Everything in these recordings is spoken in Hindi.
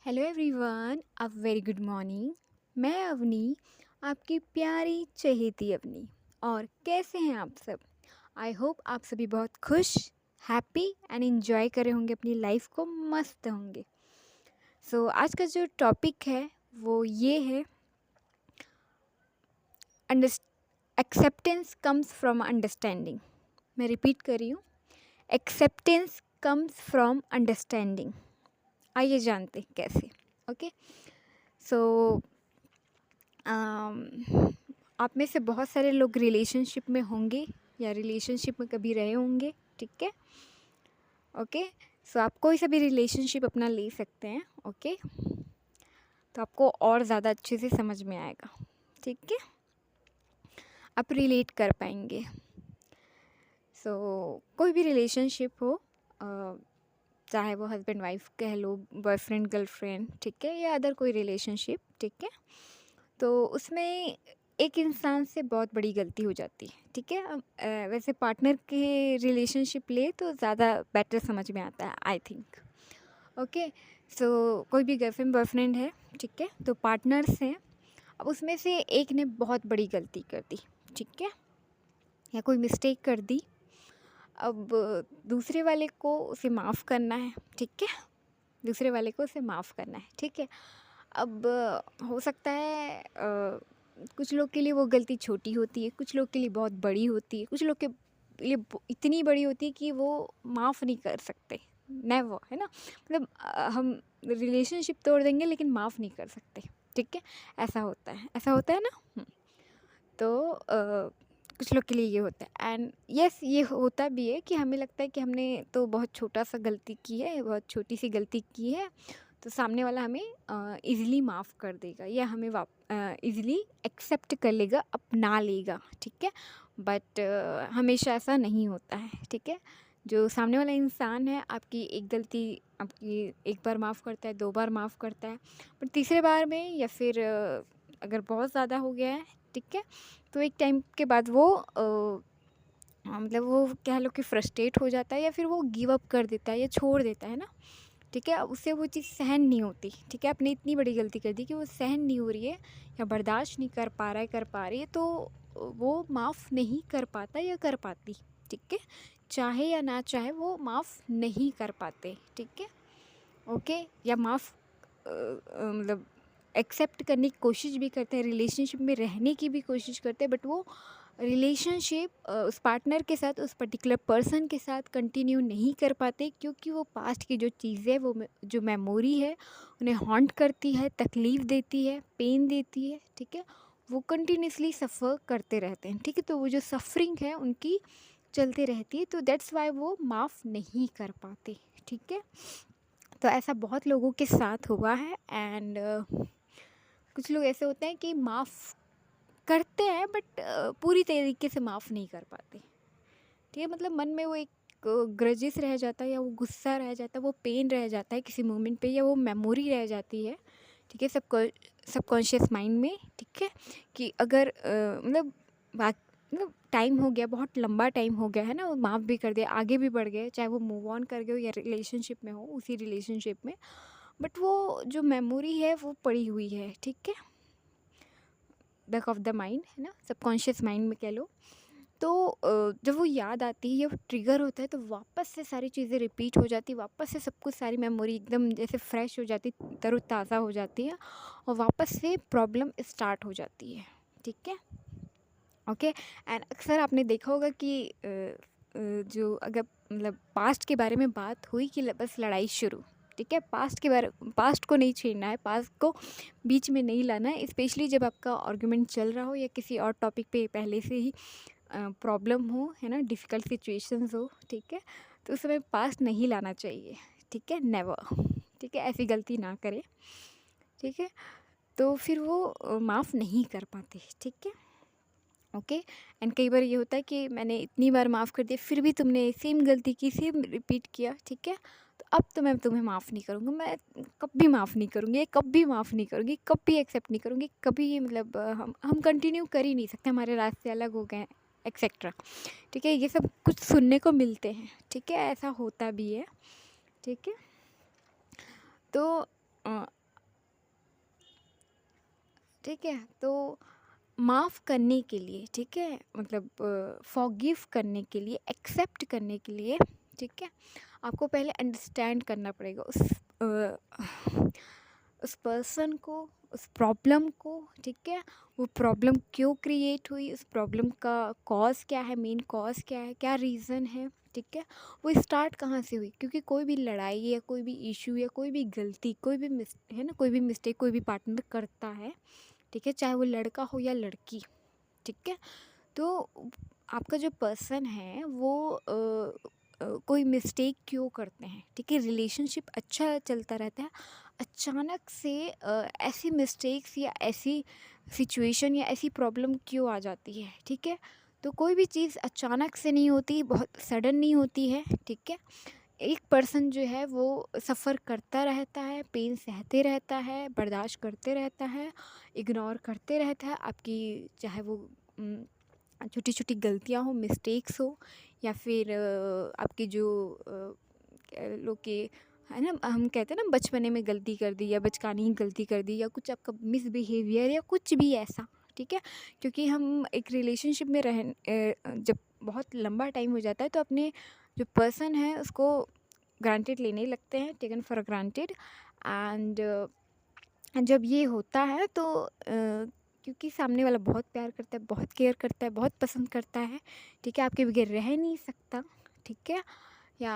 Hello everyone, a very good morning. मैं अवनी, आपकी प्यारी चहेती अवनी। और कैसे हैं आप सब? आई होप आप सभी बहुत खुश, हैप्पी एंड एंजॉय कर रहे होंगे, अपनी लाइफ को मस्त होंगे। आज का जो टॉपिक है वो ये है, एक्सेप्टेंस कम्स फ्रॉम अंडरस्टैंडिंग। मैं रिपीट कर रही हूँ, एक्सेप्टेंस कम्स फ्रॉम अंडरस्टैंडिंग। आइए जानते हैं कैसे। ओके, सो आप में से बहुत सारे लोग रिलेशनशिप में होंगे या रिलेशनशिप में कभी रहे होंगे, ठीक है। ओके, सो आप कोई सा भी रिलेशनशिप अपना ले सकते हैं। ओके, तो आपको और ज़्यादा अच्छे से समझ में आएगा, ठीक है, आप रिलेट कर पाएंगे। कोई भी रिलेशनशिप हो, चाहे वो हस्बैंड वाइफ कह लो, बॉयफ्रेंड गर्लफ्रेंड, ठीक है, या अदर कोई रिलेशनशिप, ठीक है, तो उसमें एक इंसान से बहुत बड़ी गलती हो जाती है, ठीक है। वैसे पार्टनर के रिलेशनशिप ले तो ज़्यादा बेटर समझ में आता है, आई थिंक। ओके, कोई भी गर्लफ्रेंड बॉयफ्रेंड है, ठीक है, तो पार्टनर्स हैं। अब उसमें से एक ने बहुत बड़ी गलती कर दी, ठीक है, या कोई मिस्टेक कर दी। अब दूसरे वाले को उसे माफ़ करना है, ठीक है, दूसरे वाले को उसे माफ़ करना है, ठीक है। अब हो सकता है कुछ लोग के लिए वो गलती छोटी होती है, कुछ लोग के लिए बहुत बड़ी होती है, कुछ लोग के लिए इतनी बड़ी होती है कि वो माफ़ नहीं कर सकते, नेवर, है ना। मतलब हम रिलेशनशिप तोड़ देंगे लेकिन माफ़ नहीं कर सकते, ठीक है। ऐसा होता है ना। तो कुछ लोग के लिए ये होता है, एंड यस ये होता भी है कि हमें लगता है कि हमने तो बहुत छोटा सा गलती की है, बहुत छोटी सी गलती की है, तो सामने वाला हमें इजीली माफ़ कर देगा या हमें इजीली एक्सेप्ट कर लेगा, अपना लेगा, ठीक है। बट हमेशा ऐसा नहीं होता है, ठीक है। जो सामने वाला इंसान है, आपकी एक गलती आपकी एक बार माफ़ करता है, 2 बार माफ़ करता है, बट तीसरे बार में या फिर अगर बहुत ज़्यादा हो गया है, ठीक है, तो एक टाइम के बाद वो मतलब वो कह लो कि फ्रस्ट्रेट हो जाता है या फिर वो गिव अप कर देता है या छोड़ देता है ना, ठीक है। अब उससे वो चीज़ सहन नहीं होती, ठीक है, आपने इतनी बड़ी गलती कर दी कि वो सहन नहीं हो रही है या बर्दाश्त नहीं कर पा रहा है, कर पा रही है, तो वो माफ़ नहीं कर पाता या कर पाती, ठीक है, चाहे या ना चाहे वो माफ़ नहीं कर पाते, ठीक है। ओके, या माफ़ मतलब एक्सेप्ट करने की कोशिश भी करते हैं, रिलेशनशिप में रहने की भी कोशिश करते हैं, बट वो रिलेशनशिप उस पार्टनर के साथ, उस पर्टिकुलर पर्सन के साथ कंटिन्यू नहीं कर पाते, क्योंकि वो पास्ट की जो चीज़ें, वो जो मेमोरी है, उन्हें हॉन्ट करती है, तकलीफ़ देती है, पेन देती है, ठीक है। वो कंटिन्यूसली सफ़र करते रहते हैं, ठीक है, तो वो जो सफरिंग है उनकी चलती रहती है, तो दैट्स वाई वो माफ़ नहीं कर पाते, ठीक है। तो ऐसा बहुत लोगों के साथ हुआ है, एंड कुछ लोग ऐसे होते हैं कि माफ़ करते हैं बट पूरी तरीके से माफ़ नहीं कर पाते, ठीक है। मतलब मन में वो एक ग्रजेस रह जाता है, या वो गुस्सा रह जाता है, वो पेन रह जाता है किसी मोमेंट पे, या वो मेमोरी रह जाती है, ठीक है, सबकॉन्शियस माइंड में, ठीक है, कि अगर मतलब मतलब टाइम हो गया, बहुत लंबा टाइम हो गया है ना, वो माफ़ भी कर दिया, आगे भी बढ़ गए, चाहे वो मूव ऑन कर गए हो या रिलेशनशिप में हो, उसी रिलेशनशिप में, बट वो जो मेमोरी है वो पड़ी हुई है, ठीक है, बैक ऑफ द माइंड, है ना, सबकॉन्शियस माइंड में कह लो। तो जब वो याद आती है या ट्रिगर होता है, तो वापस से सारी चीज़ें रिपीट हो जाती, वापस से सब कुछ, सारी मेमोरी एकदम जैसे फ्रेश हो जाती, तरोताज़ा हो जाती है, और वापस से प्रॉब्लम स्टार्ट हो जाती है, ठीक है। ओके, एंड अक्सर आपने देखा होगा कि जो अगर मतलब पास्ट के बारे में बात हुई कि बस लड़ाई शुरू, ठीक है, पास्ट को नहीं छेड़ना है, पास्ट को बीच में नहीं लाना है, स्पेशली जब आपका आर्गुमेंट चल रहा हो या किसी और टॉपिक पे पहले से ही प्रॉब्लम हो, है ना, डिफ़िकल्ट सिचुएशंस हो, ठीक है, तो उस समय पास्ट नहीं लाना चाहिए, ठीक है, नेवर, ठीक है, ऐसी गलती ना करें, ठीक है। तो फिर वो माफ़ नहीं कर पाते, ठीक है। ओके, एंड कई बार ये होता है कि मैंने इतनी बार माफ़ कर दिया, फिर भी तुमने सेम गलती की, सेम रिपीट किया, ठीक है, तो अब तो मैं तुम्हें माफ़ नहीं करूँगा, मैं कभी माफ़ नहीं करूँगी, कभी माफ़ नहीं करूँगी, कभी एक्सेप्ट नहीं करूँगी, कभी, मतलब हम कंटिन्यू कर ही नहीं सकते, हमारे रास्ते अलग हो गए, एक्सेट्रा, ठीक है, ये सब कुछ सुनने को मिलते हैं, ठीक है, ऐसा होता भी है, ठीक है। तो ठीक है? तो माफ़ करने के लिए, ठीक है? मतलब फ़ॉरगिव करने के लिए, एक्सेप्ट करने के लिए, ठीक है? आपको पहले अंडरस्टैंड करना पड़ेगा उस पर्सन को, उस प्रॉब्लम को, ठीक है? वो प्रॉब्लम क्यों क्रिएट हुई, उस प्रॉब्लम का कॉज़ क्या है, मेन कॉज़ क्या है, क्या रीज़न है, ठीक है? वो स्टार्ट कहाँ से हुई? क्योंकि कोई भी लड़ाई या कोई भी इश्यू या कोई भी गलती, कोई भी है ना, कोई भी मिस्टेक कोई भी पार्टनर करता है, ठीक है? चाहे वो लड़का हो या लड़की, ठीक है? तो आपका जो पर्सन है वो कोई मिस्टेक क्यों करते हैं, ठीक है? रिलेशनशिप अच्छा चलता रहता है, अचानक से ऐसी मिस्टेक्स या ऐसी सिचुएशन या ऐसी प्रॉब्लम क्यों आ जाती है, ठीक है? तो कोई भी चीज़ अचानक से नहीं होती, बहुत सडन नहीं होती है, ठीक है? एक पर्सन जो है वो सफ़र करता रहता है, पेन सहते रहता है, बर्दाश्त करते रहता है, इग्नोर करते रहता है आपकी, चाहे वो छोटी छोटी गलतियाँ हो, मिस्टेक्स हो, या फिर आपकी जो कह लो कि है ना, हम कहते हैं ना बचपने में गलती कर दी या बचकानी ही गलती कर दी या कुछ आपका मिसबिहेवियर या कुछ भी ऐसा, ठीक है? क्योंकि हम एक रिलेशनशिप में जब बहुत लंबा टाइम हो जाता है तो अपने जो पर्सन है उसको ग्रांटेड लेने लगते हैं, टेकन फॉर ग्रांटेड। एंड जब ये होता है तो क्योंकि सामने वाला बहुत प्यार करता है, बहुत केयर करता है, बहुत पसंद करता है, ठीक है? आपके बगैर रह नहीं सकता, ठीक है? या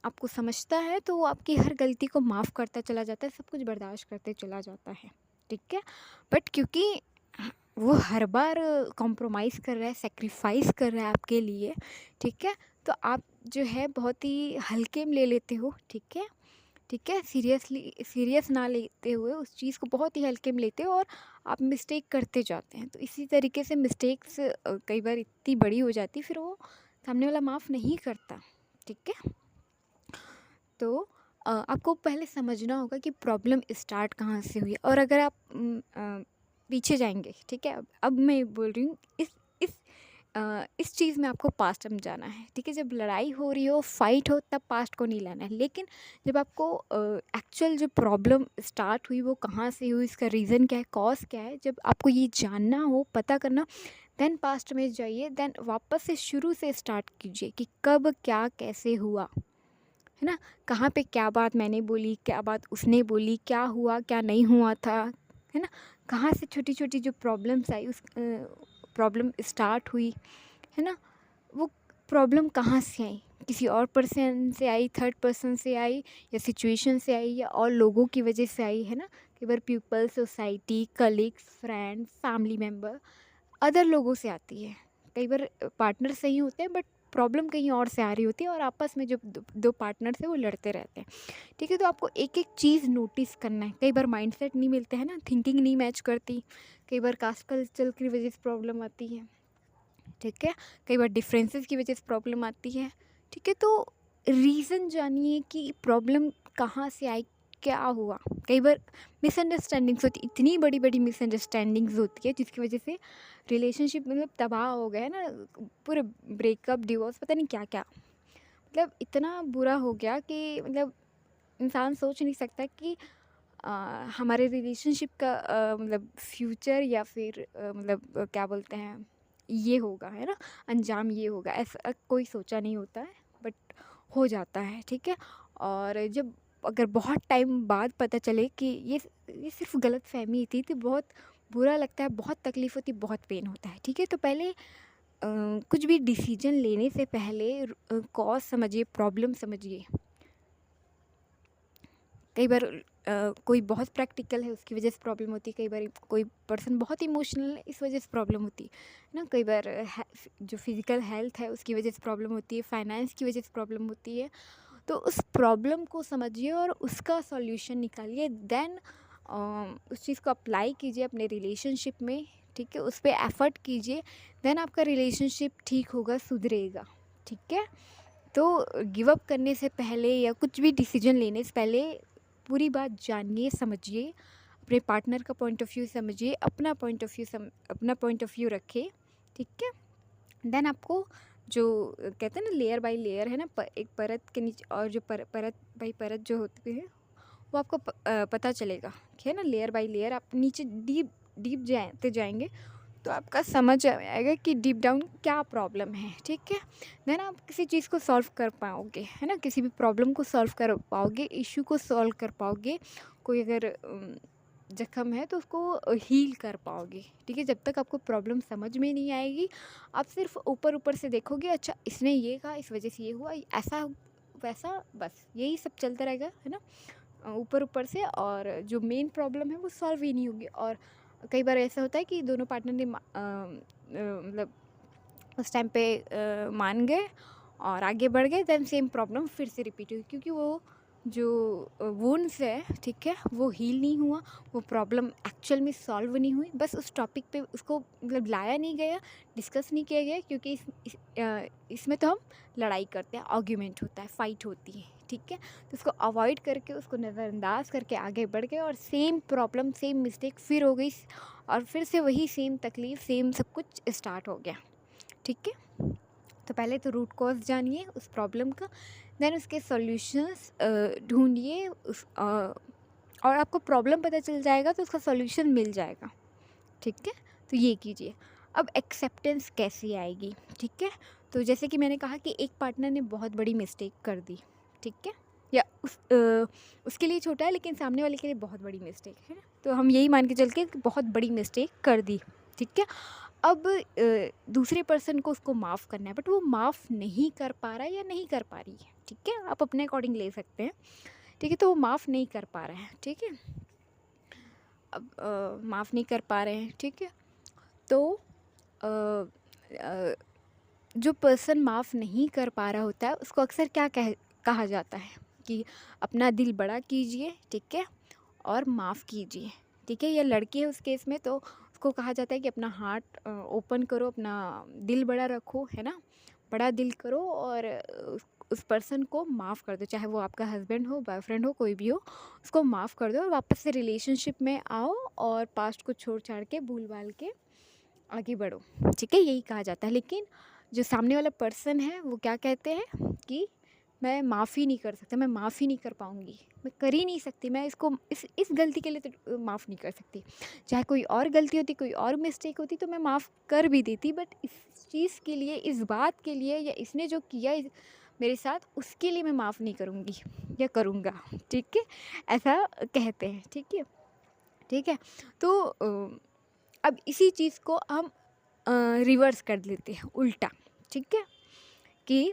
आपको समझता है तो वो आपकी हर गलती को माफ़ करता चला जाता है, सब कुछ बर्दाश्त करते चला जाता है, ठीक है? बट क्योंकि वो हर बार कॉम्प्रोमाइज़ कर रहा है, सैक्रिफाइस कर रहा है आपके लिए, ठीक है? तो आप जो है बहुत ही हल्के में ले लेते हो, ठीक है? ठीक है? सीरियस ना लेते हुए उस चीज़ को बहुत ही हल्के में लेते हो और आप मिस्टेक करते जाते हैं। तो इसी तरीके से मिस्टेक्स कई बार इतनी बड़ी हो जाती है, फिर वो सामने वाला माफ़ नहीं करता, ठीक है? तो आपको पहले समझना होगा कि प्रॉब्लम स्टार्ट कहाँ से हुई, और अगर आप पीछे जाएँगे, ठीक है? अब मैं बोल रही हूँ इस चीज़ में आपको पास्ट में जाना है, ठीक है? जब लड़ाई हो रही हो, फाइट हो, तब पास्ट को नहीं लाना है। लेकिन जब आपको एक्चुअल जो प्रॉब्लम स्टार्ट हुई वो कहाँ से हुई, इसका रीज़न क्या है, कॉज़ क्या है, जब आपको ये जानना हो, पता करना, देन पास्ट में जाइए, देन वापस से शुरू से स्टार्ट कीजिए कि कब, क्या, कैसे हुआ, है ना? कहाँ पे क्या बात मैंने बोली, क्या बात उसने बोली, क्या हुआ, क्या नहीं हुआ था, है ना? कहाँ से छोटी-छोटी जो प्रॉब्लम्स आई, उस प्रॉब्लम स्टार्ट हुई, है ना? वो प्रॉब्लम कहाँ से आई? किसी और पर्सन से आई, थर्ड पर्सन से आई, या सिचुएशन से आई, या और लोगों की वजह से आई, है ना? कई बार people, society, colleagues, friends, family member, other लोगों से आती है। कई बार पार्टनर सही होते हैं बट प्रॉब्लम कहीं और से आ रही होती है, और आपस में जो दो पार्टनर्स हैं वो लड़ते रहते हैं, ठीक है? तो आपको एक-एक चीज़ नोटिस करना है। कई बार माइंडसेट नहीं मिलते हैं ना, थिंकिंग नहीं मैच करती, कई बार कास्ट कल्चर की वजह से प्रॉब्लम आती है, ठीक है? कई बार डिफरेंसेस की वजह से प्रॉब्लम आती है, ठीक है? तो रीज़न जानिए कि प्रॉब्लम कहाँ से आई, क्या हुआ? कई बार मिसअंडरस्टैंडिंग्स होती, इतनी बड़ी-बड़ी मिसअंडरस्टैंडिंग्स होती है जिसकी वजह से रिलेशनशिप मतलब तबाह हो गया है ना, पूरे ब्रेकअप, डिवोर्स, पता नहीं क्या-क्या। मतलब इतना बुरा हो गया कि मतलब इंसान सोच नहीं सकता कि अ, हमारे रिलेशनशिप का मतलब फ्यूचर या फिर मतलब क्या बोलते हैं, ये होगा, है ना? अंजाम ये होगा, ऐसा कोई सोचा नहीं होता है, बट हो जाता है, ठीक है? और जब अगर बहुत टाइम बाद पता चले कि ये सिर्फ़ गलतफ़हमी थी, तो बहुत बुरा लगता है, बहुत तकलीफ़ होती है, बहुत पेन होता है, ठीक है? तो पहले कुछ भी डिसीज़न लेने से पहले कॉज़ समझिए, प्रॉब्लम समझिए। कई बार कोई बहुत प्रैक्टिकल है उसकी वजह से प्रॉब्लम होती है, कई बार कोई पर्सन बहुत इमोशनल है इस वजह से प्रॉब्लम होती है ना, कई बार जो फिज़िकल हेल्थ है उसकी वजह से प्रॉब्लम होती है, फाइनेंस की वजह से प्रॉब्लम होती है। तो उस प्रॉब्लम को समझिए और उसका सॉल्यूशन निकालिए, देन उस चीज़ को अप्लाई कीजिए अपने रिलेशनशिप में, ठीक है? उस पे एफ़र्ट कीजिए, देन आपका रिलेशनशिप ठीक होगा, सुधरेगा, ठीक है? तो गिव अप करने से पहले या कुछ भी डिसीजन लेने से पहले पूरी बात जानिए, समझिए, अपने पार्टनर का पॉइंट ऑफ व्यू समझिए, अपना पॉइंट ऑफ व्यू रखिए, ठीक है? देन आपको जो कहते हैं ना, लेयर बाय लेयर है ना, एक परत के नीचे और जो परत बाई परत जो होती है वो आपको पता चलेगा, ठीक है ना। लेयर बाय लेयर आप नीचे डीप डीप जाते जाएंगे तो आपका समझ आएगा कि डीप डाउन क्या प्रॉब्लम है, ठीक है। देन आप किसी चीज़ को सॉल्व कर पाओगे, है ना, किसी भी प्रॉब्लम को सॉल्व कर पाओगे, इश्यू को सॉल्व कर पाओगे। कोई अगर जख्म है तो उसको हील कर पाओगे, ठीक है। जब तक आपको प्रॉब्लम समझ में नहीं आएगी, आप सिर्फ ऊपर ऊपर से देखोगे, अच्छा इसने ये कहा, इस वजह से ये हुआ, ऐसा वैसा, बस यही सब चलता रहेगा, है ना, ऊपर ऊपर से। और जो मेन प्रॉब्लम है वो सॉल्व ही नहीं होगी। और कई बार ऐसा होता है कि दोनों पार्टनर ने मतलब उस टाइम पे मान गए और आगे बढ़ गए, देन सेम प्रॉब्लम फिर से रिपीट हुई, क्योंकि वो जो वुंड्स है, ठीक है, वो हील नहीं हुआ, वो प्रॉब्लम एक्चुअल में सॉल्व नहीं हुई। बस उस टॉपिक पे उसको मतलब लाया नहीं गया, डिस्कस नहीं किया गया, क्योंकि इसमें तो हम लड़ाई करते हैं, आर्ग्यूमेंट होता है, फाइट होती है, ठीक है। तो उसको अवॉइड करके, उसको नज़रअंदाज करके आगे बढ़ गए और सेम प्रॉब्लम, सेम मिस्टेक फिर हो गई, और फिर से वही सेम तकलीफ़, सेम सब कुछ स्टार्ट हो गया, ठीक है। तो पहले तो रूट कॉज जानिए उस प्रॉब्लम का, देन उसके सॉल्यूशंस ढूंढिए और आपको प्रॉब्लम पता चल जाएगा तो उसका सॉल्यूशन मिल जाएगा, ठीक है। तो ये कीजिए। अब एक्सेप्टेंस कैसी आएगी, ठीक है। तो जैसे कि मैंने कहा कि एक पार्टनर ने बहुत बड़ी मिस्टेक कर दी, ठीक है, या उसके लिए छोटा है लेकिन सामने वाले के लिए बहुत बड़ी मिस्टेक है ना। तो हम यही मान के चल के बहुत बड़ी मिस्टेक कर दी, ठीक है। अब दूसरे पर्सन को उसको माफ़ करना है, बट वो माफ़ नहीं कर पा रहा है या नहीं कर पा रही है, ठीक है। आप अपने अकॉर्डिंग ले सकते हैं, ठीक है। तो वो माफ़ नहीं कर पा रहा है, ठीक है। अब माफ़ नहीं कर पा रहे हैं, ठीक है। तो अ, अ, जो पर्सन माफ़ नहीं कर पा रहा होता है उसको अक्सर क्या कहा जाता है कि अपना दिल बड़ा कीजिए, ठीक है, और माफ़ कीजिए, ठीक है। या लड़की है उस केस में तो उसको कहा जाता है कि अपना हार्ट ओपन करो, अपना दिल बड़ा रखो, है ना, बड़ा दिल करो और उस पर्सन को माफ़ कर दो, चाहे वो आपका हस्बैंड हो, बॉयफ्रेंड हो, कोई भी हो, उसको माफ़ कर दो और वापस से रिलेशनशिप में आओ और पास्ट को छोड़ छाड़ के भूल भाल के आगे बढ़ो, ठीक है, यही कहा जाता है। लेकिन जो सामने वाला पर्सन है वो क्या कहते हैं कि मैं माफ़ी नहीं कर सकता, मैं माफ़ी नहीं कर पाऊँगी, मैं कर ही नहीं सकती, मैं इसको इस गलती के लिए तो माफ़ नहीं कर सकती। चाहे कोई और गलती होती, कोई और मिस्टेक होती तो मैं माफ़ कर भी देती, बट इस चीज़ के लिए, इस बात के लिए, या इसने जो किया मेरे साथ, उसके लिए मैं माफ़ नहीं करूँगी या करूँगा, ठीक है, ऐसा कहते हैं, ठीक है, ठीक है। तो अब इसी चीज़ को हम रिवर्स कर लेते हैं, उल्टा, ठीक है, कि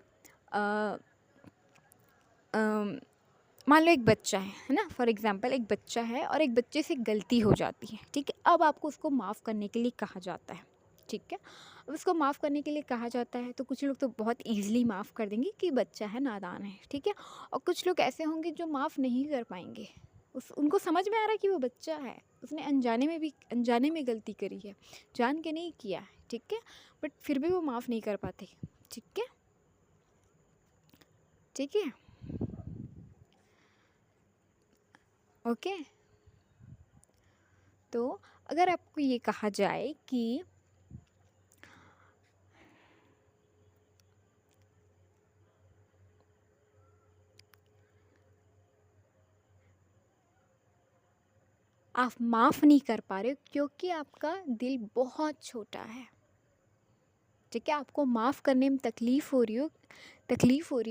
मान लो एक बच्चा है ना, फॉर एग्जांपल एक बच्चा है और एक बच्चे से गलती हो जाती है, ठीक है। अब आपको उसको माफ़ करने के लिए कहा जाता है, ठीक है। अब उसको माफ़ करने के लिए कहा जाता है तो कुछ लोग तो बहुत ईजिली माफ़ कर देंगे कि बच्चा है, नादान है, ठीक है। और कुछ लोग ऐसे होंगे जो माफ़ नहीं कर पाएंगे, उनको समझ में आ रहा है कि वो बच्चा है, उसने अनजाने में गलती करी है, जान के नहीं किया है, ठीक है, बट फिर भी वो माफ़ नहीं कर पाते, ठीक है, ठीक है, ओके। तो अगर आपको ये कहा जाए कि आप माफ़ नहीं कर पा रहे हो क्योंकि आपका दिल बहुत छोटा है, ठीक है, आपको माफ़ करने में तकलीफ़ हो रही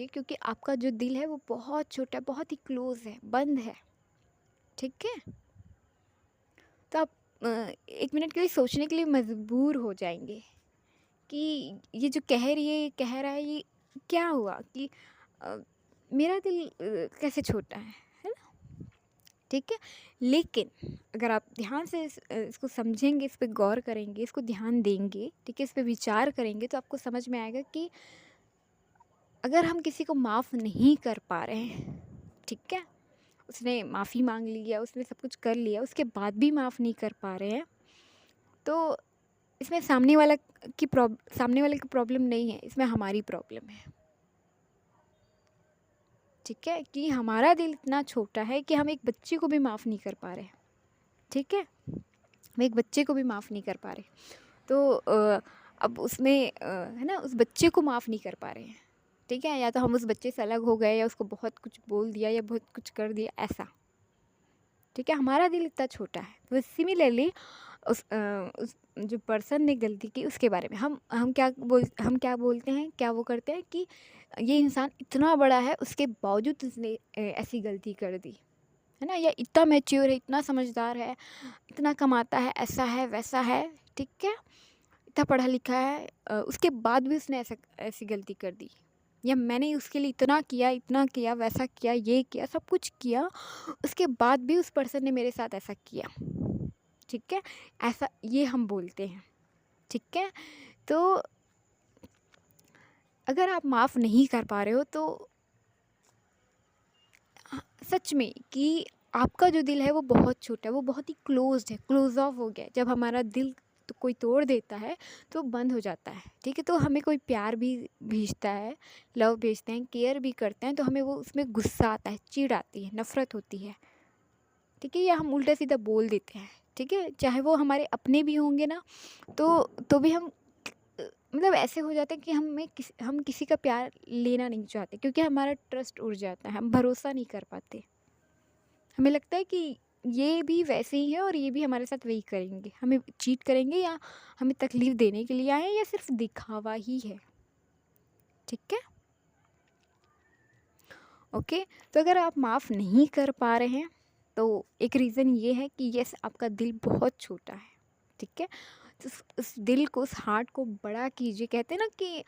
है क्योंकि आपका जो दिल है वो बहुत छोटा है, बहुत ही क्लोज़ है, बंद है, ठीक है। तो आप एक मिनट के लिए सोचने के लिए मजबूर हो जाएंगे कि ये जो कह रही है, ये कह रहा है, ये क्या हुआ कि अ, मेरा दिल कैसे छोटा है ना, ठीक है। लेकिन अगर आप ध्यान से इसको समझेंगे, इस पे गौर करेंगे, इसको ध्यान देंगे, ठीक है, इस पे विचार करेंगे तो आपको समझ में आएगा कि अगर हम किसी को माफ़ नहीं कर पा रहे हैं, ठीक है, उसने माफ़ी मांग लिया, उसने सब कुछ कर लिया, उसके बाद भी माफ़ नहीं कर पा रहे हैं, तो इसमें सामने वाले की प्रॉब्लम नहीं है, इसमें हमारी प्रॉब्लम है, ठीक है, कि हमारा दिल इतना छोटा है कि हम एक बच्चे को भी माफ़ नहीं कर पा रहे, ठीक है, हम एक बच्चे को भी माफ़ नहीं कर पा रहे। तो अब उसमें है ना, उस बच्चे को माफ़ नहीं कर पा रहे हैं, ठीक है, या तो हम उस बच्चे से अलग हो गए या उसको बहुत कुछ बोल दिया या बहुत कुछ कर दिया, ऐसा, ठीक है, हमारा दिल इतना छोटा है। तो सिमिलरली उस जो पर्सन ने गलती की उसके बारे में हम क्या बोलते हैं, क्या वो करते हैं कि ये इंसान इतना बड़ा है, उसके बावजूद उसने ऐसी गलती कर दी, है ना? या इतना मैच्योर है, इतना समझदार है, इतना कमाता है, ऐसा है, वैसा है, ठीक है? इतना पढ़ा लिखा है, उसके बाद भी उसने ऐसी गलती कर दी। या मैंने उसके लिए इतना किया, वैसा किया, ये किया, सब कुछ किया, उसके बाद भी उस पर्सन ने मेरे साथ ऐसा किया, ठीक है? ऐसा ये हम बोलते हैं, ठीक है? तो अगर आप माफ़ नहीं कर पा रहे हो तो सच में कि आपका जो दिल है वो बहुत छोटा है, वो बहुत ही क्लोज़्ड है, क्लोज़ ऑफ हो गया है। जब हमारा दिल तो कोई तोड़ देता है तो बंद हो जाता है, ठीक है? तो हमें कोई प्यार भी भेजता है, लव भेजते हैं, केयर भी करते हैं, तो हमें वो उसमें गुस्सा आता है, चिढ़ आती है, नफ़रत होती है, ठीक है? या हम उल्टा-सीधा बोल देते हैं, ठीक है? चाहे वो हमारे अपने भी होंगे ना, तो भी हम मतलब ऐसे हो जाते हैं कि हम किसी का प्यार लेना नहीं चाहते, क्योंकि हमारा ट्रस्ट उड़ जाता है, हम भरोसा नहीं कर पाते। हमें लगता है कि ये भी वैसे ही है और ये भी हमारे साथ वही करेंगे, हमें चीट करेंगे, या हमें तकलीफ़ देने के लिए आए हैं, या सिर्फ़ दिखावा ही है, ठीक है? ओके, तो अगर आप माफ़ नहीं कर पा रहे हैं, तो एक रीज़न ये है कि यस, आपका दिल बहुत छोटा है, ठीक है? तो उस दिल को, उस हार्ट को बड़ा कीजिए। कहते हैं ना कि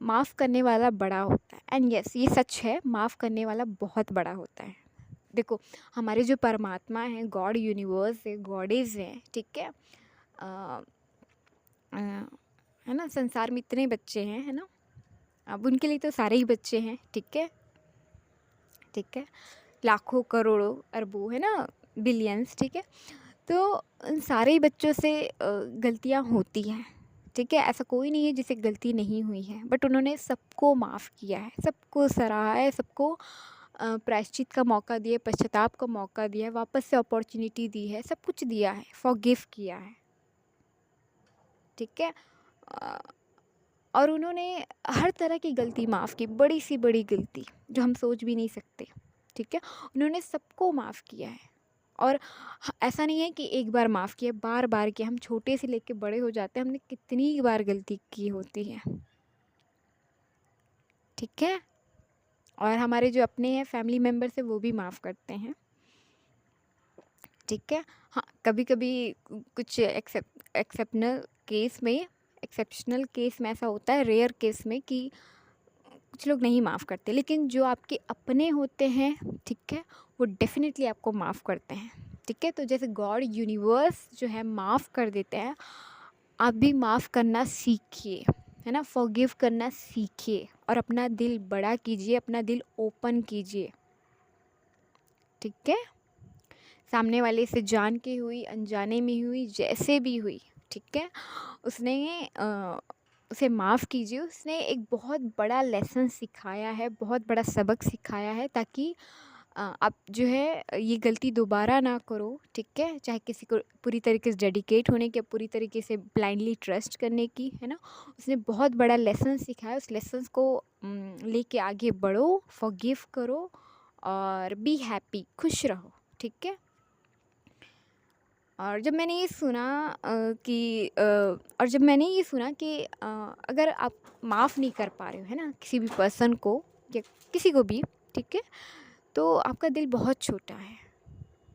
माफ़ करने वाला बड़ा होता है, एंड यस, ये सच है, माफ़ करने वाला बहुत बड़ा होता है। देखो, हमारे जो परमात्मा हैं, गॉड, यूनिवर्स है, गॉडेज़ हैं, ठीक है? अ अ, है ना? संसार में इतने बच्चे हैं, है ना? अब उनके लिए तो सारे ही बच्चे हैं, ठीक है? ठीक है? लाखों, करोड़ों, अरबों, है ना? बिलियंस, ठीक है? तो उन सारे ही बच्चों से गलतियाँ होती हैं, ठीक है? ऐसा कोई नहीं है जिसे गलती नहीं हुई है, बट उन्होंने सबको माफ़ किया है, सबको सराहा है, सबको प्रायश्चित का मौका दिया, पश्चाताप का मौका दिया है, वापस से अपॉर्च्युनिटी दी है, सब कुछ दिया है, फॉरगिव किया है, ठीक है? अ, और उन्होंने हर तरह की गलती माफ़ की, बड़ी से बड़ी गलती जो हम सोच भी नहीं सकते, ठीक है? उन्होंने सबको माफ़ किया है। और ऐसा नहीं है कि एक बार माफ़ किया, बार-बार किया। हम छोटे से लेके बड़े हो जाते हैं, हमने कितनी बार गलती की होती है, ठीक है? और हमारे जो अपने हैं, फैमिली मेंबर्स हैं, वो भी माफ़ करते हैं, ठीक है? हाँ, कभी-कभी कुछ एक्सेप्शनल केस में ऐसा होता है, रेयर केस में, कि कुछ लोग नहीं माफ़ करते, लेकिन जो आपके अपने होते हैं, ठीक है? वो डेफ़िनेटली आपको माफ़ करते हैं, ठीक है? तो जैसे गॉड, यूनिवर्स जो है माफ़ कर देते हैं, आप भी माफ़ करना सीखिए, है ना? फ़ॉरगिव करना सीखिए और अपना दिल बड़ा कीजिए, अपना दिल ओपन कीजिए, ठीक है? सामने वाले से जान के हुई, अनजाने में हुई, जैसे भी हुई, ठीक है? उसने उसे माफ़ कीजिए, उसने एक बहुत बड़ा लेसन सिखाया है, बहुत बड़ा सबक सिखाया है, ताकि आप जो है ये गलती दोबारा ना करो, ठीक है? चाहे किसी को पूरी तरीके से डेडिकेट होने की, पूरी तरीके से ब्लाइंडली ट्रस्ट करने की, है ना? उसने बहुत बड़ा लेसन सिखाया, उस लेसन्स को लेके आगे बढ़ो, फ़ॉरगिव करो और बी हैप्पी, खुश रहो, ठीक है? और जब मैंने ये सुना और जब मैंने ये सुना कि अगर आप माफ़ नहीं कर पा रहे हो, है ना, किसी भी पर्सन को या किसी को भी, ठीक है? तो आपका दिल बहुत छोटा है,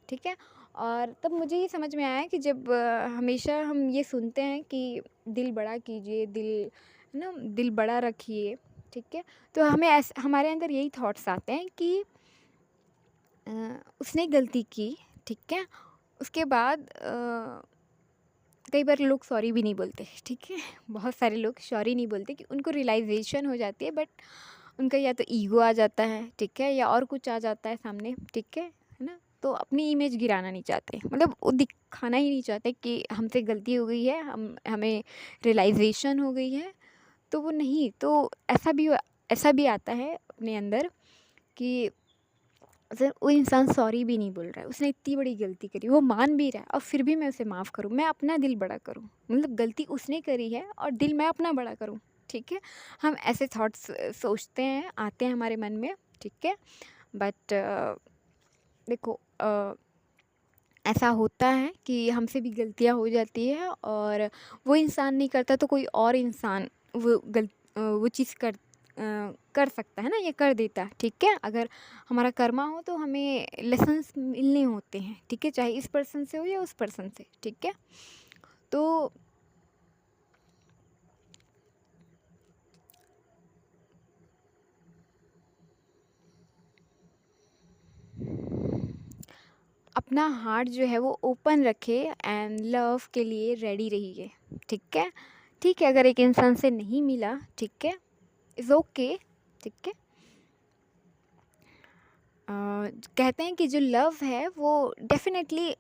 ठीक है? और तब मुझे ये समझ में आया कि जब हमेशा हम ये सुनते हैं कि दिल बड़ा कीजिए, है ना, दिल बड़ा रखिए, ठीक है? तो हमारे अंदर यही थॉट्स आते हैं कि अ, उसने गलती की, ठीक है? उसके बाद कई बार लोग सॉरी भी नहीं बोलते, ठीक है? बहुत सारे लोग सॉरी नहीं बोलते कि उनको रियलाइज़ेशन हो जाती है, बट उनका या तो ईगो आ जाता है, ठीक है? या और कुछ आ जाता है सामने, ठीक है ना? तो अपनी इमेज गिराना नहीं चाहते, मतलब वो दिखाना ही नहीं चाहते कि हमसे गलती हो गई है, हमें रियलाइज़ेशन हो गई है, तो वो नहीं, तो ऐसा भी आता है अपने अंदर कि सर वो इंसान सॉरी भी नहीं बोल रहा है, उसने इतनी बड़ी गलती करी, वो मान भी रहा है और फिर भी मैं उसे माफ़ करूँ, मैं अपना दिल बड़ा करूँ, मतलब गलती उसने करी है और दिल मैं अपना बड़ा करूँ, ठीक है? हम ऐसे थॉट्स सोचते हैं, आते हैं हमारे मन में, ठीक है? बट देखो, ऐसा होता है कि हमसे भी गलतियाँ हो जाती है और वो इंसान नहीं करता तो कोई और इंसान वो चीज़ कर सकता है ना, या कर देता है, ठीक है? अगर हमारा कर्मा हो तो हमें लेसन्स मिलने होते हैं, ठीक है? चाहे इस पर्सन से हो या उस पर्सन से, ठीक है? तो अपना हार्ट जो है वो ओपन रखे एंड लव के लिए रेडी रहिए, ठीक है? ठीक है, अगर एक इंसान से नहीं मिला, ठीक है, इज़ ओके, ठीक है? कहते हैं कि जो लव है वो डेफ़िनेटली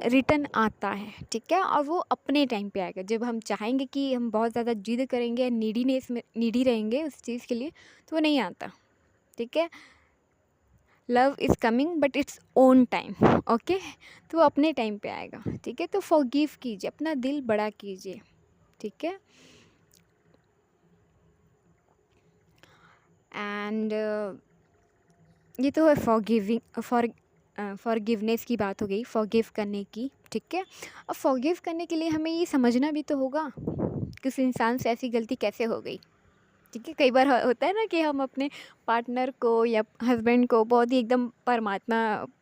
रिटर्न आता है, ठीक है? और वो अपने टाइम पे आएगा। जब हम चाहेंगे कि हम बहुत ज़्यादा ज़िद करेंगे, नीडी रहेंगे उस चीज़ के लिए, तो वो नहीं आता, ठीक है? Love is coming but its own time, okay? तो वो अपने टाइम पे आएगा, ठीक है? तो फॉरगिव कीजिए, अपना दिल बड़ा कीजिए, ठीक है? एंड ये तो है फॉरगिवनेस की बात हो गई, फॉरगिव करने की, ठीक है? अब फॉरगिव करने के लिए हमें ये समझना भी तो होगा कि उस इंसान से ऐसी गलती कैसे हो गई, ठीक है? कई बार होता है ना कि हम अपने पार्टनर को या हस्बैंड को बहुत ही एकदम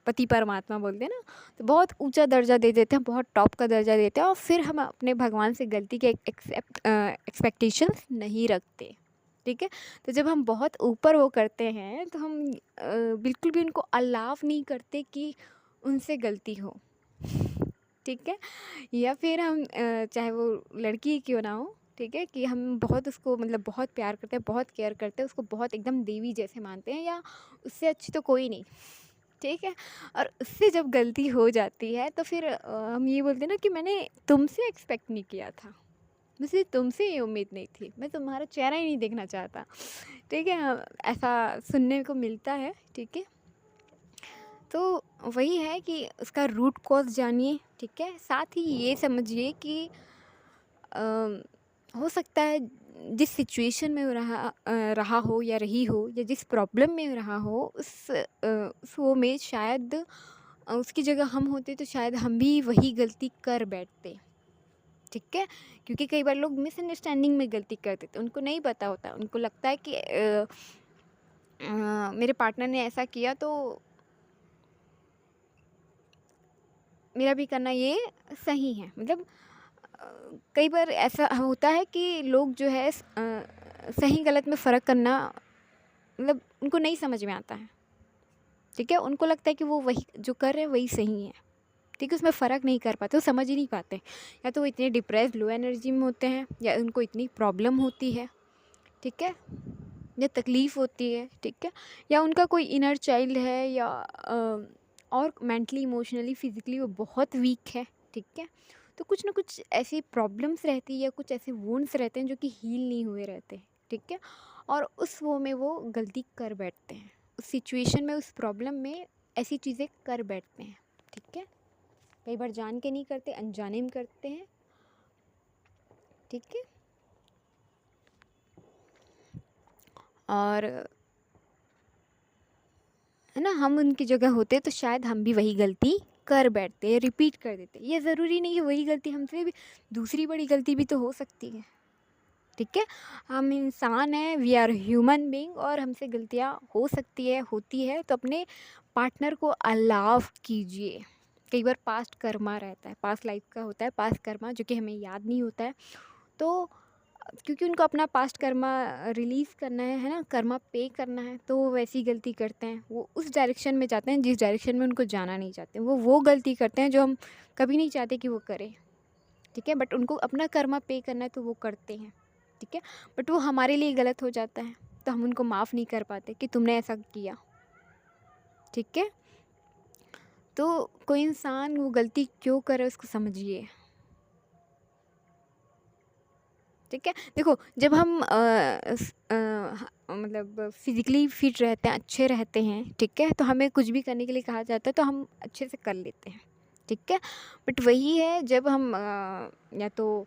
पति परमात्मा बोलते हैं ना, तो बहुत ऊंचा दर्जा दे देते हैं, बहुत टॉप का दर्जा देते हैं, और फिर हम अपने भगवान से गलती के एक्सपेक्टेशंस नहीं रखते, ठीक है? तो जब हम बहुत ऊपर वो करते हैं तो हम बिल्कुल भी उनको अलाव नहीं करते कि उनसे गलती हो, ठीक है? या फिर हम चाहे वो लड़की ही क्यों ना हो, ठीक है, कि हम बहुत उसको मतलब बहुत प्यार करते हैं, बहुत केयर करते हैं, उसको बहुत एकदम देवी जैसे मानते हैं, या उससे अच्छी तो कोई नहीं, ठीक है? और उससे जब गलती हो जाती है तो फिर हम ये बोलते हैं ना कि मैंने तुमसे एक्सपेक्ट नहीं किया था, मुझे तुमसे ये उम्मीद नहीं थी, मैं तुम्हारा चेहरा ही नहीं देखना चाहता, ठीक है? ऐसा सुनने को मिलता है, ठीक है? तो वही है कि उसका रूट कॉज़ जानिए, ठीक है? साथ ही ये समझिए कि हो सकता है जिस सिचुएशन में वो रहा हो या रही हो, या जिस प्रॉब्लम में रहा हो, उस वो में शायद उसकी जगह हम होते तो शायद हम भी वही गलती कर बैठते, ठीक है? क्योंकि कई बार लोग मिसअंडरस्टैंडिंग में गलती कर देते हैं, उनको नहीं पता होता, उनको लगता है कि मेरे पार्टनर ने ऐसा किया तो मेरा भी करना ये सही है, मतलब अ, कई बार ऐसा होता है कि लोग जो है सही गलत में फ़र्क करना मतलब उनको नहीं समझ में आता है, ठीक है? उनको लगता है कि वो वही जो कर रहे हैं वही सही है, ठीक है? उसमें फ़र्क नहीं कर पाते, वो समझ ही नहीं पाते, या तो वो इतने डिप्रेस्ड लो एनर्जी में होते हैं, या उनको इतनी प्रॉब्लम होती है, ठीक है? या तकलीफ़ होती है, ठीक है? या उनका कोई इनर चाइल्ड है, या और मेंटली, इमोशनली, फ़िज़िकली वो बहुत वीक है, ठीक है? तो कुछ ना कुछ ऐसी प्रॉब्लम्स रहती है, या कुछ ऐसे वुंड्स रहते हैं जो कि हील नहीं हुए रहते हैं, ठीक है? और उस वो में वो गलती कर बैठते हैं, उस सिचुएशन में, उस प्रॉब्लम में ऐसी चीज़ें कर बैठते हैं, ठीक है? कई बार जान के नहीं करते, अनजाने में करते हैं, ठीक है? और है ना, हम उनकी जगह होते तो शायद हम भी वही गलती कर बैठते, रिपीट कर देते। ये ज़रूरी नहीं है वही गलती हमसे भी, दूसरी बड़ी गलती भी तो हो सकती है, ठीक है? हम इंसान हैं, वी आर ह्यूमन बीइंग, और हमसे गलतियाँ हो सकती है, होती है, तो अपने पार्टनर को अलाव कीजिए। कई बार पास्ट कर्मा रहता है, पास्ट लाइफ का होता है पास्ट कर्मा, जो कि हमें याद नहीं होता है, तो क्योंकि उनको अपना पास्ट कर्मा रिलीज़ करना है ना? कर्मा पे करना है, तो वो वैसी गलती करते हैं। वो उस डायरेक्शन में जाते हैं जिस डायरेक्शन में उनको जाना नहीं चाहते। वो गलती करते हैं जो हम कभी नहीं चाहते कि वो करें, ठीक है? बट उनको अपना कर्मा पे करना है तो वो करते हैं, ठीक है? बट वो हमारे लिए गलत हो जाता है, तो हम उनको माफ़ नहीं कर पाते कि तुमने ऐसा किया, ठीक है? तो कोई इंसान वो गलती क्यों करे उसको समझिए। ठीक है? देखो, जब हम मतलब फ़िज़िकली फ़िट रहते हैं, अच्छे रहते हैं, ठीक है? तो हमें कुछ भी करने के लिए कहा जाता है तो हम अच्छे से कर लेते हैं, ठीक है? बट वही है जब हम या तो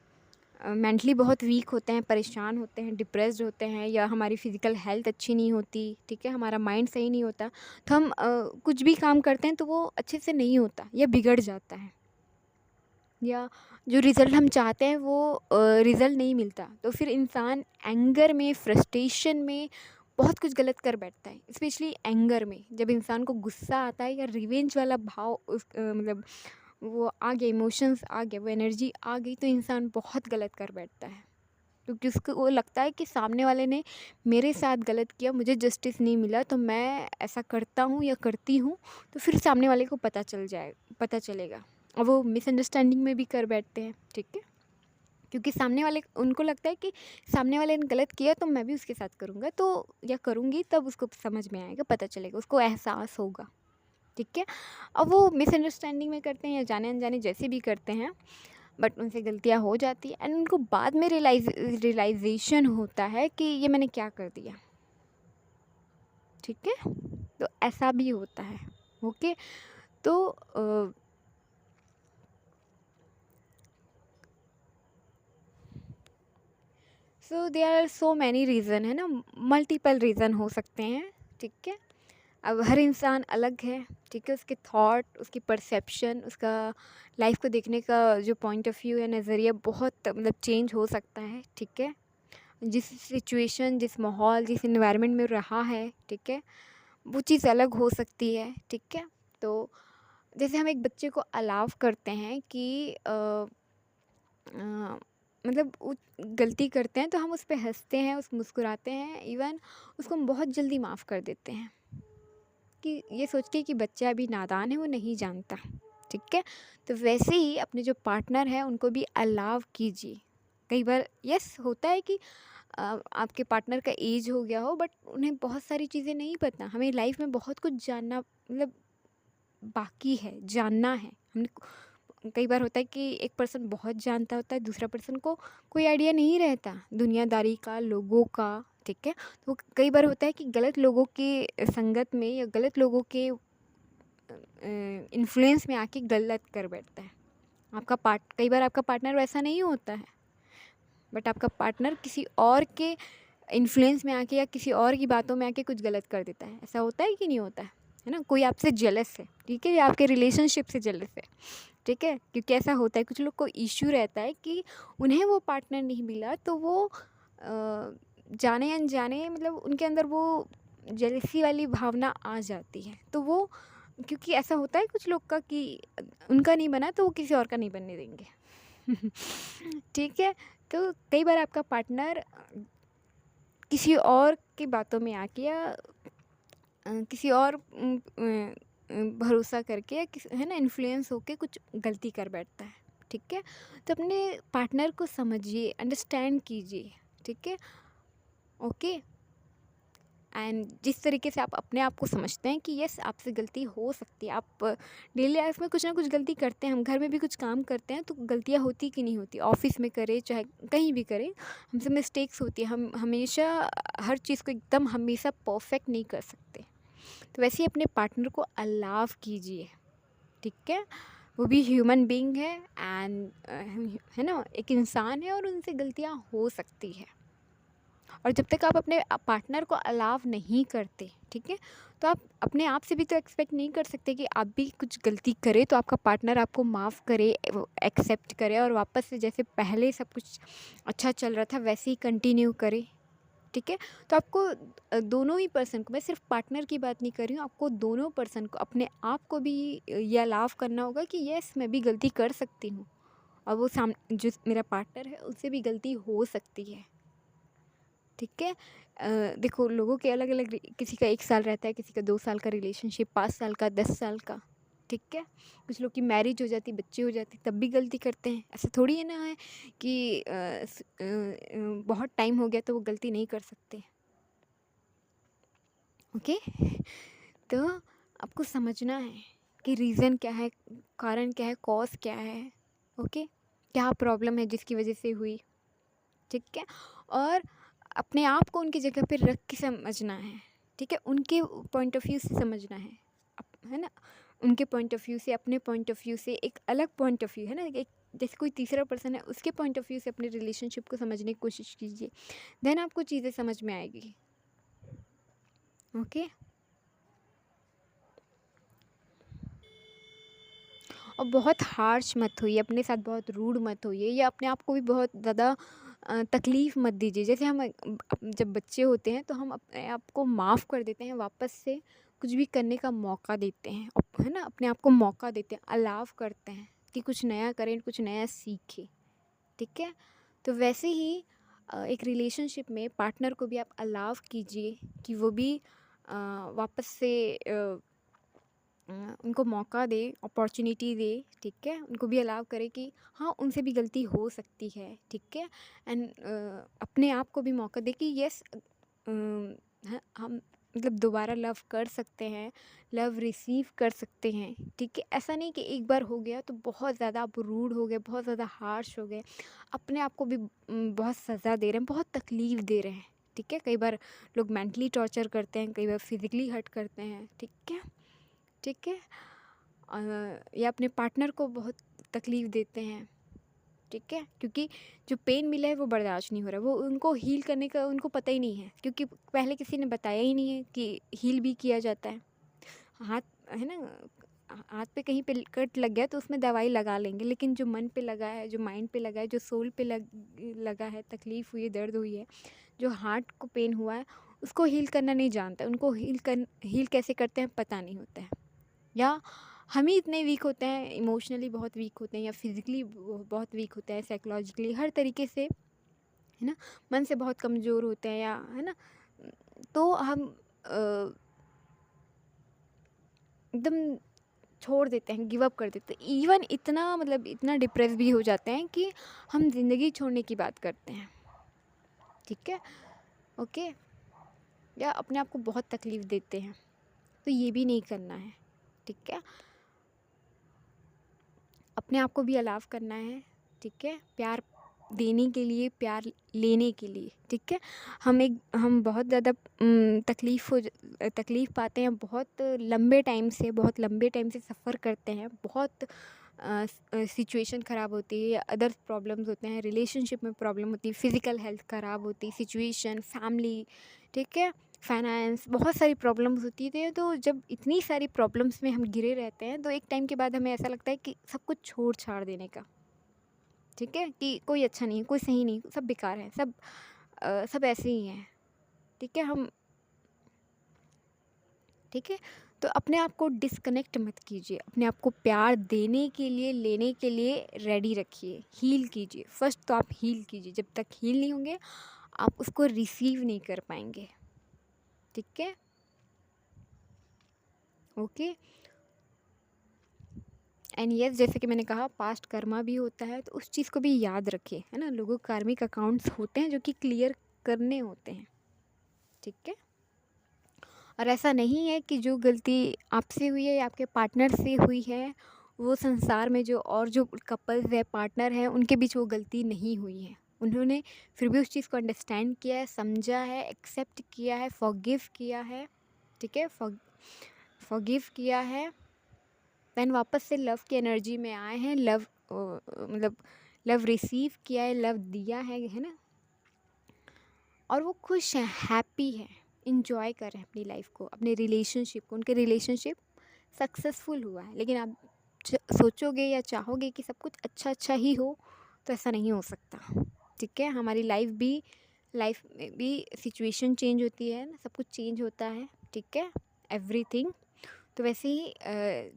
मेंटली बहुत वीक होते हैं, परेशान होते हैं, डिप्रेस्ड होते हैं, या हमारी फ़िज़िकल हेल्थ अच्छी नहीं होती, ठीक है, हमारा माइंड सही नहीं होता, तो हम कुछ भी काम करते हैं तो वो अच्छे से नहीं होता या बिगड़ जाता है, या जो रिज़ल्ट हम चाहते हैं वो रिज़ल्ट नहीं मिलता, तो फिर इंसान एंगर में, फ्रस्ट्रेशन में बहुत कुछ गलत कर बैठता है। स्पेशली एंगर में, जब इंसान को गुस्सा आता है या रिवेंज वाला भाव मतलब वो आ गया, इमोशंस आ गए, वो एनर्जी आ गई, तो इंसान बहुत गलत कर बैठता है, क्योंकि उसको वो लगता है कि सामने वाले ने मेरे साथ गलत किया, मुझे जस्टिस नहीं मिला, तो मैं ऐसा करता हूँ या करती हूँ, तो फिर सामने वाले को पता चलेगा, और वो मिसअंडरस्टैंडिंग में भी कर बैठते हैं, ठीक है, क्योंकि सामने वाले, उनको लगता है कि सामने वाले ने गलत किया तो मैं भी उसके साथ करूँगा, तो या करूँगी, तब उसको समझ में आएगा, पता चलेगा, उसको एहसास होगा, ठीक है। अब वो मिसअंडरस्टैंडिंग में करते हैं या जाने अनजाने जैसे भी करते हैं, बट उनसे गलतियाँ हो जाती है, एंड उनको बाद में रियलाइजेशन होता है कि ये मैंने क्या कर दिया, ठीक है। तो ऐसा भी होता है, ओके। तो so there are so many reason, है ना, मल्टीपल रीज़न हो सकते हैं, ठीक है। अब हर इंसान अलग है, ठीक है, उसके थॉट, उसकी परसेप्शन, उसका लाइफ को देखने का जो पॉइंट ऑफ व्यू या नज़रिया बहुत मतलब चेंज हो सकता है, ठीक है। जिस सिचुएशन, जिस माहौल, जिस इन्वायरमेंट में रहा है, ठीक है, वो चीज़ अलग हो सकती है, ठीक है। तो जैसे हम एक बच्चे को अलाउ करते हैं कि अ, मतलब वो गलती करते हैं तो हम उस पे हँसते हैं, उस मुस्कुराते हैं, इवन उसको हम बहुत जल्दी माफ़ कर देते हैं, कि ये सोच के कि बच्चा अभी नादान है, वो नहीं जानता, ठीक है। तो वैसे ही अपने जो पार्टनर हैं उनको भी अलाउ कीजिए। कई बार यस होता है कि आपके पार्टनर का एज हो गया हो, बट उन्हें बहुत सारी चीज़ें नहीं पता, हमें लाइफ में बहुत कुछ जानना मतलब बाकी है, जानना है हमने। कई बार होता है कि एक पर्सन बहुत जानता होता है, दूसरा पर्सन को कोई आइडिया नहीं रहता दुनियादारी का, लोगों का, ठीक है। तो कई बार होता है कि गलत लोगों के संगत में या गलत लोगों के इन्फ्लुएंस में आके गलत कर बैठता है। कई बार आपका पार्टनर वैसा नहीं होता है, बट आपका पार्टनर किसी और के इन्फ्लुएंस में आके या किसी और की बातों में आके कुछ गलत कर देता है। ऐसा होता है कि नहीं होता है ना? कोई आपसे जेलस है, ठीक है, या आपके रिलेशनशिप से जेलस है, ठीक है, क्योंकि ऐसा होता है, कुछ लोग को इश्यू रहता है कि उन्हें वो पार्टनर नहीं मिला, तो वो जाने अनजाने मतलब उनके अंदर वो जेलसी वाली भावना आ जाती है, तो वो, क्योंकि ऐसा होता है कुछ लोग का कि उनका नहीं बना तो वो किसी और का नहीं बनने देंगे। ठीक है। तो कई बार आपका पार्टनर किसी और की बातों में आके या किसी और भरोसा करके या किसी, है ना, इन्फ्लुएंस होके कुछ गलती कर बैठता है, ठीक है। तो अपने पार्टनर को समझिए, अंडरस्टैंड कीजिए, ठीक है, ओके। एंड जिस तरीके से आप अपने आप को समझते हैं कि यस आपसे गलती हो सकती है, आप डेली लाइफ में कुछ ना कुछ गलती करते हैं, हम घर में भी कुछ काम करते हैं तो गलतियाँ होती कि नहीं होती, ऑफिस में करें चाहे कहीं भी करें, हमसे मिस्टेक्स होती है, हम हमेशा हर चीज़ को एकदम हमेशा परफेक्ट नहीं कर सकते। तो वैसे ही अपने पार्टनर को अलाव कीजिए, ठीक है, वो भी ह्यूमन बीइंग है, एंड है ना, एक इंसान है और उनसे गलतियाँ हो सकती है। और जब तक आप अपने पार्टनर को अलाव नहीं करते, ठीक है, तो आप अपने आप से भी तो एक्सपेक्ट नहीं कर सकते कि आप भी कुछ गलती करें तो आपका पार्टनर आपको माफ़ करे, एक्सेप्ट करे और वापस से जैसे पहले सब कुछ अच्छा चल रहा था वैसे ही कंटिन्यू करे, ठीक है। तो आपको दोनों ही पर्सन को, मैं सिर्फ पार्टनर की बात नहीं कर रही हूँ, आपको दोनों पर्सन को, अपने आप को भी ये अलाव करना होगा कि यस मैं भी गलती कर सकती हूँ, और वो जो मेरा पार्टनर है उससे भी गलती हो सकती है, ठीक है। देखो लोगों के अलग अलग, किसी का 1 साल रहता है, किसी का 2 साल का रिलेशनशिप, 5 साल का, 10 साल का, ठीक है। कुछ लोग की मैरिज हो जाती, बच्चे हो जाते, तब भी गलती करते हैं। ऐसा थोड़ी है ना है कि बहुत टाइम हो गया तो वो गलती नहीं कर सकते, ओके। तो आपको समझना है कि रीज़न क्या है, कारण क्या है, कॉज क्या है, ओके, क्या प्रॉब्लम है जिसकी वजह से हुई, ठीक है। और अपने आप को उनकी जगह पे रख के समझना है, ठीक है, उनके पॉइंट ऑफ व्यू से समझना है, है ना। उनके पॉइंट ऑफ व्यू से, अपने पॉइंट ऑफ व्यू से, एक अलग पॉइंट ऑफ व्यू है ना, एक जैसे कोई तीसरा पर्सन है उसके पॉइंट ऑफ व्यू से अपने रिलेशनशिप को समझने की कोशिश कीजिए, देन आपको चीज़ें समझ में आएगी। ओके। और बहुत हार्श मत होइए, अपने साथ बहुत रूड मत होइए, या अपने आप को भी बहुत ज़्यादा तकलीफ़ मत दीजिए। जैसे हम जब बच्चे होते हैं तो हम अपने आप को माफ़ कर देते हैं, वापस से कुछ भी करने का मौका देते हैं, है ना, अपने आप को मौका देते हैं, अलाव करते हैं कि कुछ नया करें, कुछ नया सीखें। ठीक है। तो वैसे ही एक रिलेशनशिप में पार्टनर को भी आप अलाव कीजिए कि वो भी वापस से उनको मौका दे, अपॉर्चुनिटी दे। ठीक है, उनको भी अलाव करे कि हाँ, उनसे भी गलती हो सकती है। ठीक है। एंड अपने आप को भी मौका दे कि यस, हम मतलब दोबारा लव कर सकते हैं, लव रिसीव कर सकते हैं। ठीक है, ऐसा नहीं कि एक बार हो गया तो बहुत ज़्यादा आप रूड हो गए, बहुत ज़्यादा हार्श हो गए, अपने आप को भी बहुत सज़ा दे रहे हैं, बहुत तकलीफ़ दे रहे हैं। ठीक है, कई बार लोग मेंटली टॉर्चर करते हैं, कई बार फिज़िकली हर्ट करते हैं। ठीक है। ठीक है। या अपने पार्टनर को बहुत तकलीफ़ देते हैं। ठीक है, क्योंकि जो पेन मिला है वो बर्दाश्त नहीं हो रहा, वो उनको हील करने का उनको पता ही नहीं है, क्योंकि पहले किसी ने बताया ही नहीं है कि हील भी किया जाता है। हाथ है ना, हाथ पे कहीं पे कट लग गया तो उसमें दवाई लगा लेंगे, लेकिन जो मन पे लगा है, जो माइंड पे लगा है, जो सोल पे लगा है, तकलीफ़ हुई है, दर्द हुई है, जो हार्ट को पेन हुआ है, उसको हील करना नहीं जानता, उनको हील कैसे करते हैं पता नहीं होता है। या हम ही इतने वीक होते हैं, इमोशनली बहुत वीक होते हैं, या फिज़िकली बहुत वीक होते हैं, साइकोलॉजिकली हर तरीके से, है ना, मन से बहुत कमज़ोर होते हैं, या है ना, तो हम एकदम छोड़ देते हैं, गिव अप कर देते हैं। इवन इतना मतलब इतना डिप्रेस भी हो जाते हैं कि हम ज़िंदगी छोड़ने की बात करते हैं। ठीक है। ओके। या अपने आप को बहुत तकलीफ़ देते हैं, तो ये भी नहीं करना है। ठीक है, अपने आप को भी अलाव करना है। ठीक है, प्यार देने के लिए, प्यार लेने के लिए। ठीक है, हम बहुत ज़्यादा तकलीफ़ पाते हैं, बहुत लंबे टाइम से सफ़र करते हैं, बहुत सिचुएशन ख़राब होती है, अदर्स प्रॉब्लम्स होते हैं, रिलेशनशिप में प्रॉब्लम होती है, फ़िज़िकल हेल्थ ख़राब होती है, सिचुएशन, फैमिली, ठीक है, फाइनेंस, बहुत सारी प्रॉब्लम्स होती थी। तो जब इतनी सारी प्रॉब्लम्स में हम घिरे रहते हैं तो एक टाइम के बाद हमें ऐसा लगता है कि सब कुछ छोड़ छाड़ देने का। ठीक है, कि कोई अच्छा नहीं है, कोई सही नहीं, सब बेकार है, सब ऐसे ही हैं। ठीक है, ठीक है, तो अपने आप को डिस्कनेक्ट मत कीजिए, अपने आप को प्यार देने के लिए, लेने के लिए रेडी रखिए, हील कीजिए। फर्स्ट तो आप हील कीजिए, जब तक हील नहीं होंगे आप उसको रिसीव नहीं कर पाएंगे। ठीक है। ओके। एंड यस, जैसे कि मैंने कहा, पास्ट कर्मा भी होता है, तो उस चीज़ को भी याद रखें, है ना, लोगों के कार्मिक अकाउंट्स होते हैं जो कि क्लियर करने होते हैं। ठीक है, और ऐसा नहीं है कि जो गलती आपसे हुई है या आपके पार्टनर से हुई है, वो संसार में जो कपल्स है, पार्टनर हैं, उनके बीच वो गलती नहीं हुई है। उन्होंने फिर भी उस चीज़ को अंडरस्टैंड किया है, समझा है, एक्सेप्ट किया है, फॉरगिव किया है। ठीक है, फॉरगिव किया है, देन वापस से लव की एनर्जी में आए हैं, मतलब लव रिसीव किया है, लव दिया है ना, और वो खुश हैं, हैप्पी हैं, इंजॉय कर रहे हैं अपनी लाइफ को, अपने रिलेशनशिप को। उनके रिलेशनशिप सक्सेसफुल हुआ है, लेकिन आप सोचोगे या चाहोगे कि सब कुछ अच्छा अच्छा ही हो, तो ऐसा नहीं हो सकता। ठीक है, हमारी लाइफ में भी सिचुएशन चेंज होती है ना, सब कुछ चेंज होता है। ठीक है, एवरीथिंग। तो वैसे ही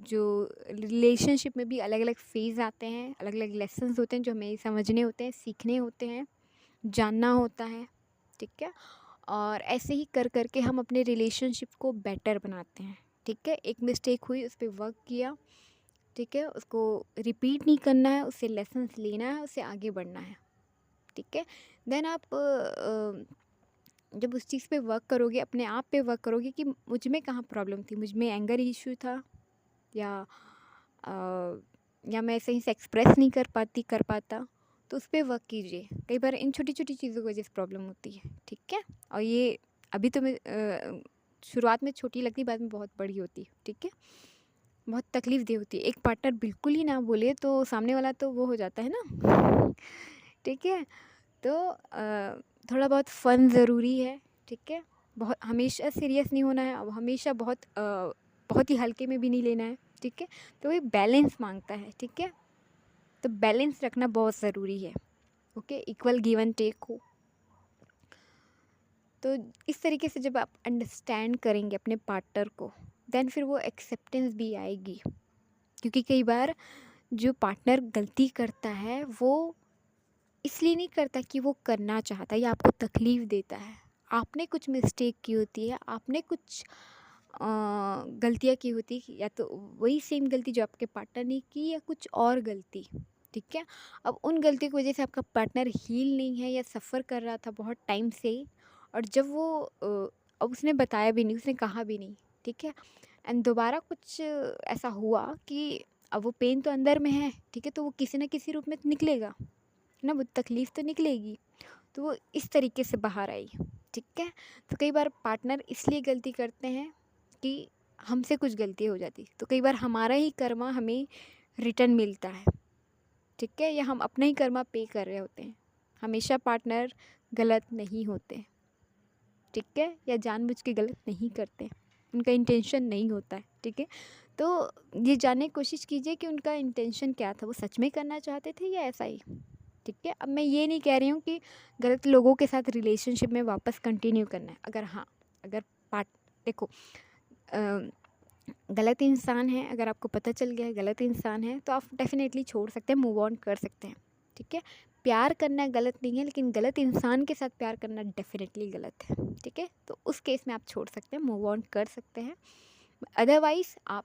जो रिलेशनशिप में भी अलग अलग फेज़ आते हैं, अलग अलग लेसन्स होते हैं जो हमें समझने होते हैं, सीखने होते हैं, जानना होता है। ठीक है, और ऐसे ही कर कर के हम अपने रिलेशनशिप को बेटर बनाते हैं। ठीक है, एक मिस्टेक हुई, उस पर वर्क किया, ठीक है, उसको रिपीट नहीं करना है, उससे लेसन्स लेना है, उससे आगे बढ़ना है। ठीक है, देन आप जब उस चीज़ पे वर्क करोगे, अपने आप पे वर्क करोगे कि मुझ में कहाँ प्रॉब्लम थी, मुझ में एंगर इशू था, या अ, या मैं सही से एक्सप्रेस नहीं कर पाता, तो उस पे वर्क कीजिए। कई बार इन छोटी छोटी चीज़ों की वजह से प्रॉब्लम होती है। ठीक है, और ये अभी तो मैं शुरुआत में छोटी लगती, बाद में बहुत बड़ी होती है। ठीक है, बहुत तकलीफ़देह होती है। एक पार्टनर बिल्कुल ही ना बोले तो सामने वाला तो वो हो जाता है ना, ठीक है? तो थोड़ा बहुत फ़न ज़रूरी है, ठीक है? बहुत हमेशा सीरियस नहीं होना है, अब हमेशा बहुत ही हल्के में भी नहीं लेना है, ठीक है? तो ये बैलेंस माँगता है, ठीक है? तो बैलेंस रखना बहुत ज़रूरी है, okay? Equal give and take हो। तो इस तरीके से जब आप अंडरस्टैंड करेंगे अपने पार्टनर को, देन फिर वो एक्सेप्टेंस भी आएगी। क्योंकि कई बार जो पार्टनर गलती करता है वो इसलिए नहीं करता कि वो करना चाहता है या आपको तकलीफ़ देता है। आपने कुछ मिस्टेक की होती है, आपने कुछ गलतियाँ की होती है, या तो वही सेम गलती जो आपके पार्टनर ने की या कुछ और गलती, ठीक है? अब उन गलती की वजह से आपका पार्टनर हील नहीं है या सफ़र कर रहा था बहुत टाइम से, और जब वो अब उसने बताया भी नहीं, उसने कहा भी नहीं, ठीक है? एंड दोबारा कुछ ऐसा हुआ कि अब वो पेन तो अंदर में है, ठीक है? तो वो किसी न किसी रूप में तो निकलेगा, है ना? वो तकलीफ़ तो निकलेगी। तो वो इस तरीके से बाहर आई, ठीक है? तो कई बार पार्टनर इसलिए गलती करते हैं कि हमसे कुछ गलती हो जाती, तो कई बार हमारा ही कर्मा हमें रिटर्न मिलता है, ठीक है? या हम अपना ही कर्मा पे कर रहे होते हैं। हमेशा पार्टनर गलत नहीं होते, ठीक है? या जानबूझ के गलत नहीं करते, उनका इंटेंशन नहीं होता है, ठीक है? तो ये जानने की कोशिश कीजिए कि उनका इंटेंशन क्या था, वो सच में करना चाहते थे या ऐसा ही, ठीक है? अब मैं ये नहीं कह रही हूँ कि गलत लोगों के साथ रिलेशनशिप में वापस कंटिन्यू करना है। अगर हाँ, अगर पार्ट देखो अ, गलत इंसान है, अगर आपको पता चल गया है गलत इंसान है, तो आप डेफ़िनेटली छोड़ सकते हैं, मूव ऑन कर सकते हैं, ठीक है? प्यार करना गलत नहीं है, लेकिन गलत इंसान के साथ प्यार करना डेफ़िनेटली गलत है, ठीक है? तो उस केस में आप छोड़ सकते हैं, मूव ऑन कर सकते हैं। अदरवाइज़ आप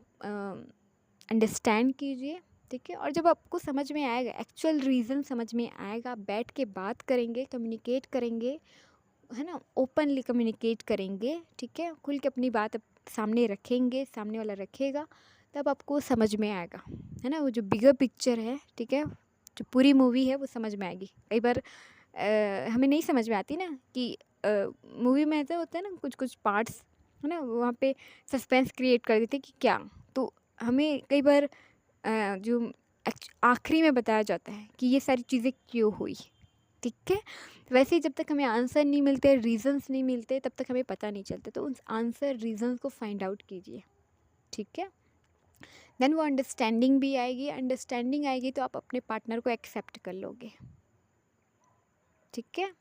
अंडरस्टैंड कीजिए, ठीक है? और जब आपको समझ में आएगा, एक्चुअल रीज़न समझ में आएगा, बैठ के बात करेंगे, कम्युनिकेट करेंगे, है ना? ओपनली कम्युनिकेट करेंगे, ठीक है? खुल के अपनी बात सामने रखेंगे, सामने वाला रखेगा, तब आपको समझ में आएगा, है ना? वो जो बिगर पिक्चर है, ठीक है? जो पूरी मूवी है वो समझ में आएगी। कई बार हमें नहीं समझ में आती ना कि मूवी में ऐसा होता है ना, कुछ-कुछ पार्ट्स, है ना? वहाँ पे सस्पेंस क्रिएट कर देते हैं कि क्या? तो हमें कई बार जो आखिरी में बताया जाता है कि ये सारी चीज़ें क्यों हुई, ठीक है? वैसे ही जब तक हमें आंसर नहीं मिलते, रीज़न्स नहीं मिलते, तब तक हमें पता नहीं चलता। तो उन आंसर, रीज़न्स को फाइंड आउट कीजिए, ठीक है? देन वो अंडरस्टैंडिंग भी आएगी, अंडरस्टैंडिंग आएगी तो आप अपने पार्टनर को एक्सेप्ट कर लोगे, ठीक है?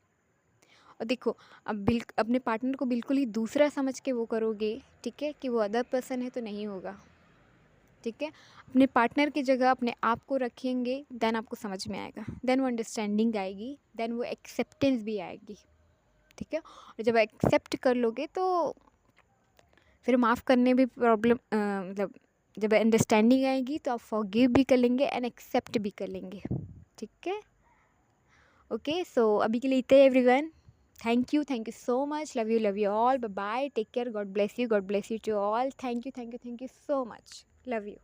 और देखो, अब अपने पार्टनर को बिल्कुल ही दूसरा समझ के वो करोगे, ठीक है? कि वो अदर पर्सन है, तो नहीं होगा, ठीक है? अपने पार्टनर की जगह अपने आप को रखेंगे, देन आपको समझ में आएगा, देन वो अंडरस्टैंडिंग आएगी, देन वो एक्सेप्टेंस भी आएगी, ठीक है? और जब एक्सेप्ट कर लोगे तो फिर माफ़ करने भी प्रॉब्लम मतलब जब अंडरस्टैंडिंग आएगी तो आप फॉरगिव भी कर लेंगे एंड एक्सेप्ट भी कर लेंगे, ठीक है? ओके, सो अभी के लिए इतना ही everyone. Thank you so much, love you all, bye bye, take care, God bless you to all, thank you so much, love you.